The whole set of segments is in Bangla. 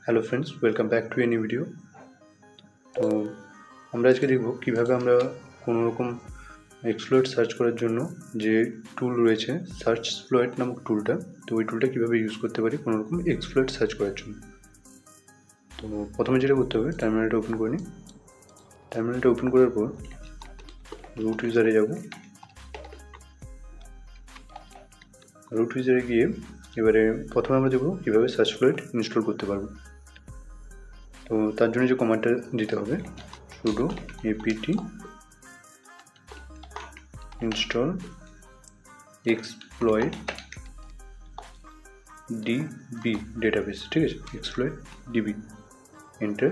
Hello friends, welcome back to a new video. তো আমরা আজকে দেখব কীভাবে আমরা কোনো রকম এক্সপ্লয়েট সার্চ করার জন্য যে টুল রয়েছে সার্চস্প্লয়েট নামক টুলটা, তো ওই টুলটা কীভাবে ইউজ করতে পারি কোনো রকম এক্সপ্লয়েট সার্চ করার জন্য। তো প্রথমে যেটা করতে হবে, টার্মিনালটা ওপেন করে নিই। টার্মিনালটা ওপেন করার পর রুট ইউজারে যাব। রুট ইউজারে গিয়ে এবারে প্রথমে আমরা দেখব কীভাবে সার্চস্প্লয়েট ইনস্টল করতে পারবো। তো তার জন্য যে কমান্ডটা দিতে হবে sudo apt install exploit db database, ঠিক আছে, exploit db, এন্টার।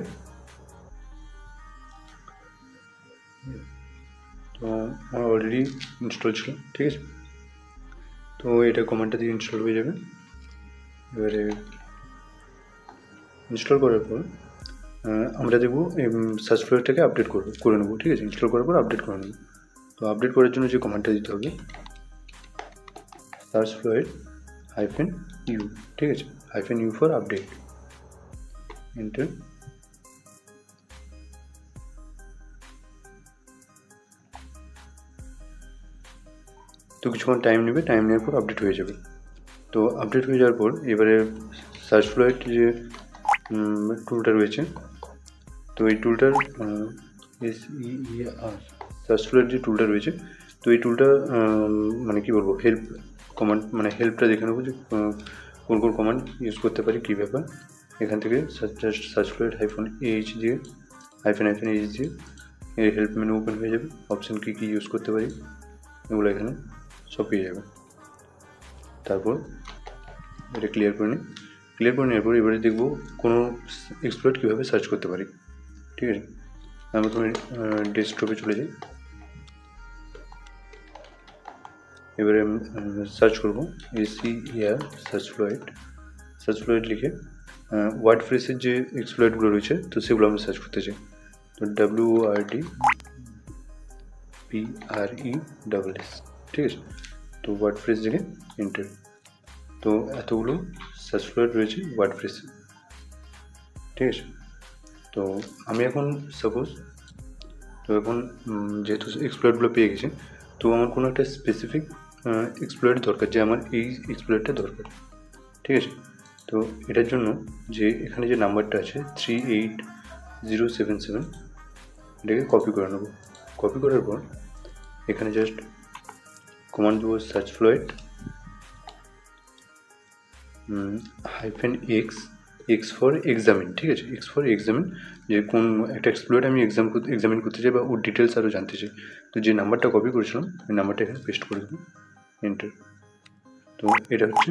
তো আমার অলরেডি ইনস্টল ছিল, ঠিক আছে। তো এটা কমান্ডটা দিয়ে ইনস্টল হয়ে যাবে। এবারে ইনস্টল করার পর আমরা দেখব সার্চস্প্লয়েটটাকে আপডেট করে নেবো, ঠিক আছে। ইনস্টল করার পর আপডেট করে নেবো। তো আপডেট করার জন্য যে কমান্ডটা দিতে হবে সার্চস্প্লয়েট -u, ঠিক আছে, -u ফর আপডেট, এন্টার। তো কিছুক্ষণ টাইম নেবে, টাইম নেওয়ার পর আপডেট হয়ে যাবে। তো আপডেট হয়ে যাওয়ার পর এবারে সার্চস্প্লয়েট যে টুলটা রয়েছে, তো এই টুলটার সার্চস্প্লয়েট যে টুলটা রয়েছে, তো এই টুলটা মানে কী বলবো, হেল্প কমান্ড, মানে হেল্পটা দেখে নেবো যে কোন কোন কমান্ড ইউজ করতে পারি, কী ব্যাপার। এখান থেকে সার্চস্প্লয়েট -h দিয়ে -h দিয়ে এই হেল্প মেনু ওপেন হয়ে যাবে। অপশান কী কী ইউজ করতে পারি এগুলো এখানে সব পেয়ে যাবে। তারপর এটা ক্লিয়ার করে নিই। ক্লিয়ার করে নেওয়ার পর এবারে দেখবো কোনো এক্সপ্লয়েট কীভাবে সার্চ করতে পারি, ঠিক আছে। আমি প্রথমে ডেস্কটপে চলে যাই। এবারে সার্চ করবো সার্চস্প্লয়েট লিখে ওয়ার্ডপ্রেসের যে এক্সপ্লয়েটগুলো রয়েছে, তো সেগুলো আমরা সার্চ করতে চাই। তো WORDPRESS, ঠিক আছে। তো ওয়ার্ডপ্রেস লিখে এন্টার। তো এতগুলো সার্চস্প্লয়েট রয়েছে ওয়ার্ডপ্রেসে, ঠিক আছে। তো আমি এখন এখন যেহেতু এক্সপ্লয়েটগুলো পেয়ে গেছি, তো আমার কোনো একটা স্পেসিফিক এক্সপ্লয়েট দরকার, যে আমার এই এক্সপ্লয়েটটা দরকার, ঠিক আছে। তো এটার জন্য যে এখানে যে নাম্বারটা আছে 38077, এটাকে কপি করে নেব। কপি করার পর এখানে জাস্ট কমান্ড দেবো সার্চস্প্লয়েট -x ফর এক্সামিন, ঠিক আছে, x ফর এক্সামিন, যে কোন একটা এক্সপ্লয়েট আমি এক্সামিন করতে চাই বা ওর ডিটেলস আরও জানতে চাই। তো যে নাম্বারটা কপি করেছিলাম ওই নাম্বারটা এখানে পেস্ট করে দেবো, এন্টার। তো এটা হচ্ছে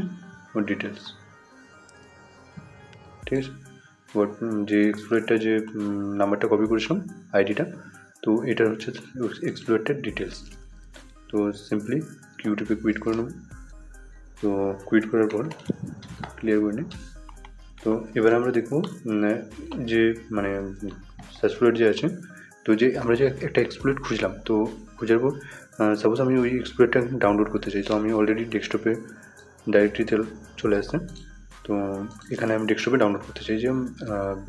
ওর ডিটেলস, ঠিক আছে। যে এক্সপ্লয়েটটা যে নাম্বারটা কপি করেছিলাম, আইডিটা, তো এটা হচ্ছে এক্সপ্লয়েটের ডিটেলস। তো সিম্পলি কিউটিপে কুইট করে নেব। তো কুইট করার পর ক্লিয়ার করে নিই। তো এবার আমরা দেখব যে মানে সার্চস্প্লয়েট যে আছে, তো যে আমরা যে একটা এক্সপ্লয়েট খুঁজলাম, তো খোঁজার পর সাপোজ আমি ওই এক্সপ্লয়েটটা ডাউনলোড করতে চাই। তো আমি অলরেডি ডেস্কটপে ডাইরেক্টরিতে চলে আসছে। তো এখানে আমি ডেস্কটপে ডাউনলোড করতে চাই, যে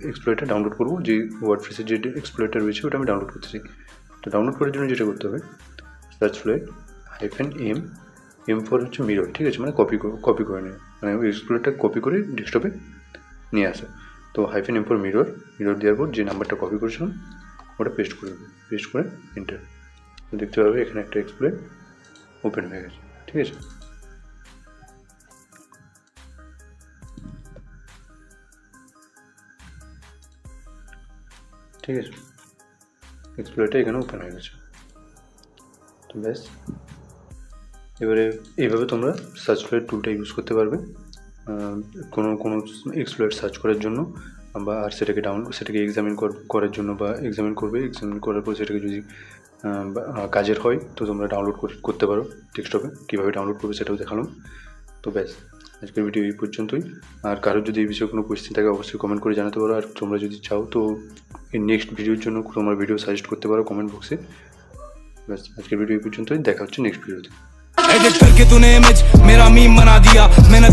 এক্সপ্লয়েটটা ডাউনলোড করবো, যে ওয়ার্ডপ্রেসের যে এক্সপ্লয়েটটা রয়েছে ওটা আমি ডাউনলোড করতে চাই। তো ডাউনলোড করার জন্য যেটা করতে হবে সার্চস্প্লয়েট -m ফর হচ্ছে মিরর, ঠিক আছে, মানে কপি করে নেওয়া, মানে ওই এক্সপ্লয়েটটা কপি করে ডেস্কটপে নিয়ে আসা। তো -m ফর মিরর দেওয়ার পর যে নাম্বারটা কপি করেছিলাম ওটা পেস্ট করে দেবো, পেস্ট করে এন্টার। তো দেখতে পাবে এখানে একটা এক্সপ্লয়েট ওপেন হয়ে গেছে, ঠিক আছে। ঠিক আছে, এক্সপ্লয়েটটা এখানে ওপেন হয়ে গেছে। তো ব্যাস, এবারে এইভাবে তোমরা সার্চস্প্লয়েট টুলটা ইউজ করতে পারবে কোনো এক্সপ্লয়েট সার্চ করার জন্য, বা আর সেটাকে এক্সামিন করার জন্য, বা এক্সামিন করার পর সেটাকে যদি কাজের হয় তো তোমরা ডাউনলোড করতে পারো ডেস্কটপে। কীভাবে ডাউনলোড করবে সেটাও দেখালাম। তো ব্যাস, আজকের ভিডিও এই পর্যন্তই। আর কারোর যদি এই বিষয়ে কোনো কোয়েশ্চেন থাকে অবশ্যই কমেন্ট করে জানাতে পারো। আর তোমরা যদি চাও তো এই নেক্সট ভিডিওর জন্য তোমরা ভিডিও সাজেস্ট করতে পারো কমেন্ট বক্সে। ব্যাস, আজকের ভিডিও এই পর্যন্তই, দেখা হচ্ছে নেক্সট ভিডিওতে। एडिट करके तूने इमेज मेरा मीम बना दिया, मैंने